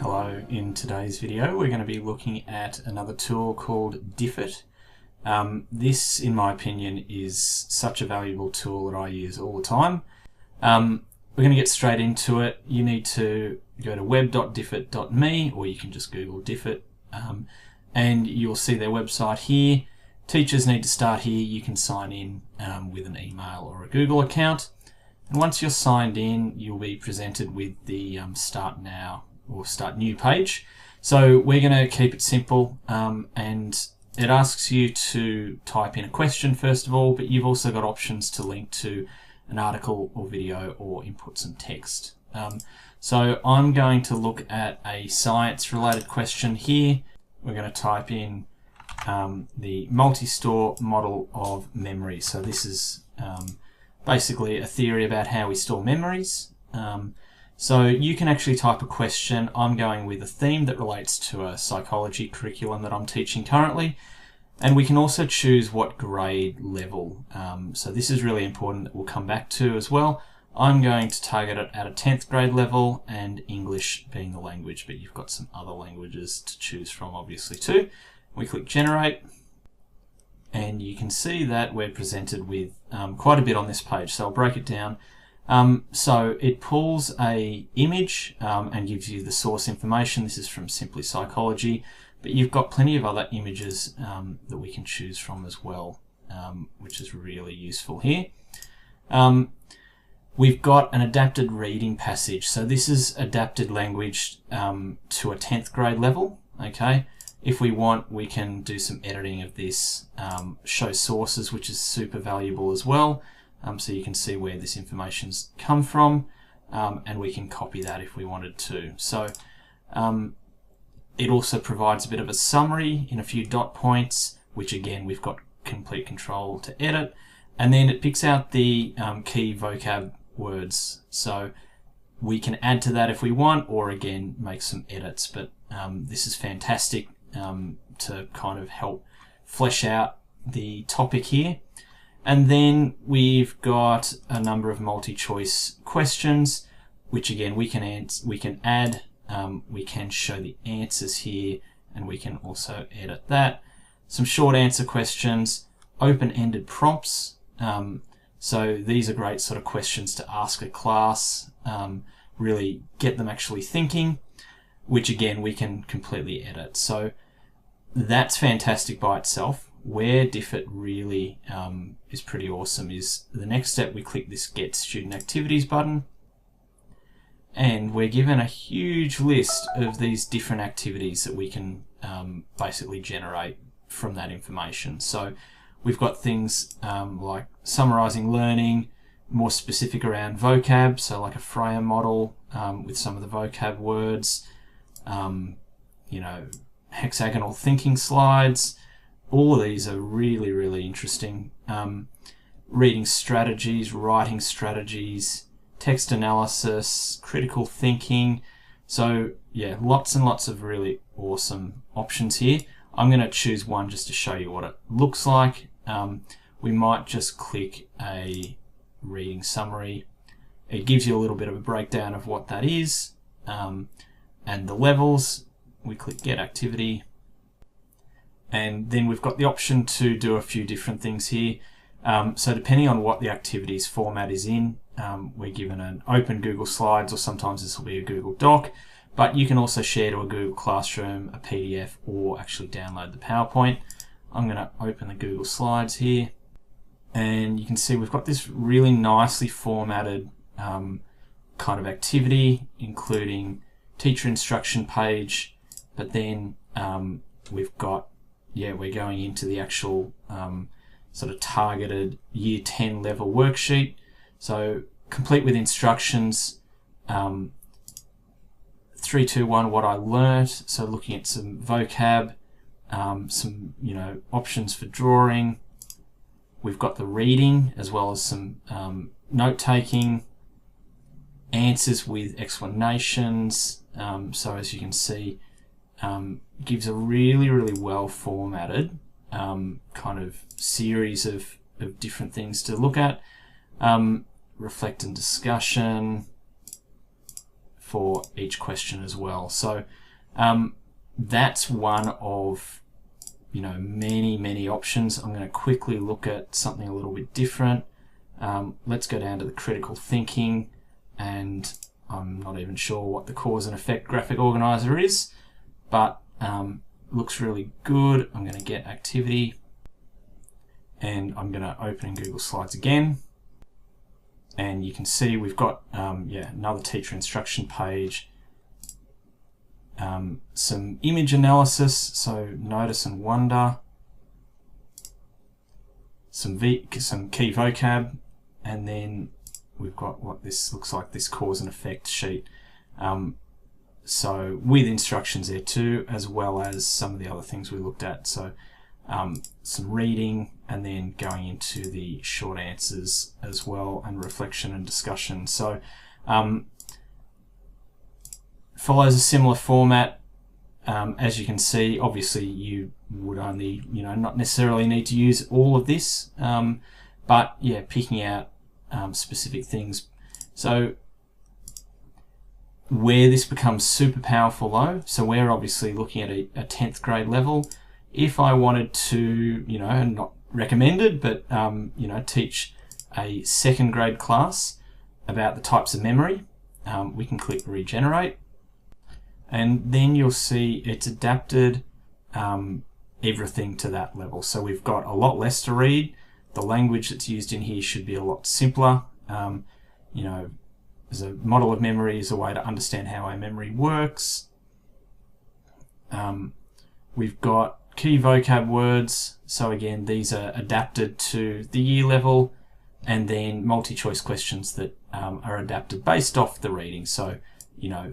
Hello, in today's video we're going to be looking at another tool called Diffit. This, in my opinion, is such a valuable tool that I use all the time. We're going to get straight into it. You need to go to web.diffit.me, or you can just Google Diffit, and you'll see their website here. Teachers need to start here. You can sign in with an email or a Google account. And once you're signed in, you'll be presented with the Start Now or Start New page. So we're going to keep it simple, and it asks you to type in a question first of all, but you've also got options to link to an article or video or input some text. So I'm going to look at a science related question here. We're going to type in the multi-store model of memory. So this is basically a theory about how we store memories. So you can actually type a question. I'm going with a theme that relates to a psychology curriculum that I'm teaching currently. And we can also choose what grade level. So this is really important that we'll come back to as well. I'm going to target it at a 10th grade level, and English being the language, but you've got some other languages to choose from obviously too. We click generate, and you can see that we're presented with quite a bit on this page. So I'll break it down. So it pulls a image and gives you the source information. This is from Simply Psychology, but you've got plenty of other images that we can choose from as well, which is really useful here. We've got an adapted reading passage. So this is adapted language to a 10th grade level. Okay. If we want, we can do some editing of this, show sources, which is super valuable as well. So you can see where this information's come from, and we can copy that if we wanted to. So it also provides a bit of a summary in a few dot points, which again, we've got complete control to edit. And then it picks out the key vocab words. So we can add to that if we want, or again, make some edits. But this is fantastic to kind of help flesh out the topic here. And then we've got a number of multi-choice questions, which again we can add. We can show the answers here, and we can also edit that. Some short answer questions, open-ended prompts. So these are great sort of questions to ask a class, really get them actually thinking, which again we can completely edit. So that's fantastic by itself. Where Diffit really is pretty awesome is the next step. We click this Get Student Activities button, and we're given a huge list of these different activities that we can basically generate from that information. So we've got things like summarizing learning, more specific around vocab, so like a Freya model with some of the vocab words, hexagonal thinking slides. All of these are really, really interesting. Reading strategies, writing strategies, text analysis, critical thinking. So yeah, lots and lots of really awesome options here. I'm going to choose one just to show you what it looks like. We might just click a reading summary. It gives you a little bit of a breakdown of what that is, and the levels. We click Get Activity. And then we've got the option to do a few different things here. So depending on what the activities format is in, we're given an open Google Slides, or sometimes this will be a Google Doc, but you can also share to a Google Classroom, a PDF, or actually download the PowerPoint. I'm going to open the Google Slides here, and you can see we've got this really nicely formatted kind of activity, including teacher instruction page, but then we've got, we're going into the actual sort of targeted Year 10 level worksheet. So complete with instructions, 3, 2, 1, what I learnt. So looking at some vocab, some options for drawing. We've got the reading as well as some note taking, answers with explanations. So as you can see, gives a really, really well formatted kind of series of different things to look at. Reflect and discussion, for each question as well. So that's one of many options. I'm going to quickly look at something a little bit different. Let's go down to the critical thinking, and I'm not even sure what the cause and effect graphic organizer is, but looks really good. I'm going to get activity, and I'm going to open in Google Slides again, and you can see we've got another teacher instruction page, some image analysis, so notice and wonder, some key vocab, and then we've got what this looks like, this cause and effect sheet. So with instructions there too, as well as some of the other things we looked at. So some reading, and then going into the short answers as well, and reflection and discussion. So follows a similar format. As you can see, obviously you would only, not necessarily need to use all of this, but yeah, picking out specific things. So where this becomes super powerful though, so we're obviously looking at a 10th grade level. If I wanted to, not recommended, but teach a 2nd grade class about the types of memory, we can click regenerate, and then you'll see it's adapted everything to that level. So we've got a lot less to read. The language that's used in here should be a lot simpler. As a model of memory is a way to understand how our memory works. We've got key vocab words. So again, these are adapted to the year level, and then multi-choice questions that are adapted based off the reading. So,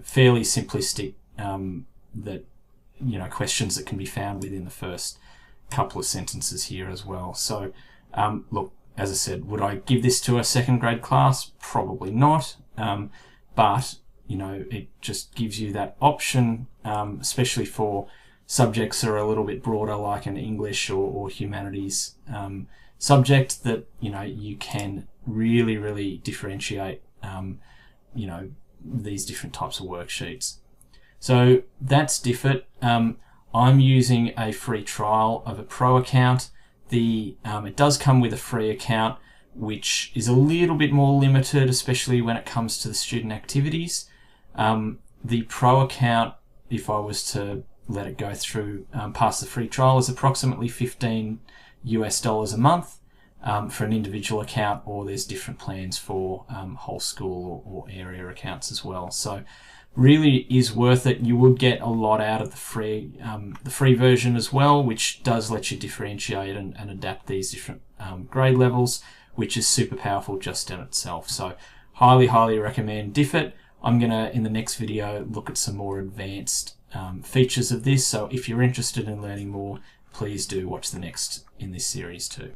fairly simplistic, questions that can be found within the first couple of sentences here as well. So, look, as I said, would I give this to a 2nd grade class? Probably not. But, it just gives you that option, especially for subjects that are a little bit broader, like an English or humanities subject, that, you can really differentiate, these different types of worksheets. So that's Diffit. I'm using a free trial of a pro account. It does come with a free account, which is a little bit more limited, especially when it comes to the student activities. The pro account, if I was to let it go through past the free trial, is approximately $15 a month for an individual account, or there's different plans for whole school or area accounts as well. So really is worth it. You would get a lot out of the free version as well, which does let you differentiate and adapt these different grade levels, which is super powerful just in itself. So highly recommend Diffit. I'm gonna, in the next video, look at some more advanced features of this. So if you're interested in learning more, please do watch the next in this series too.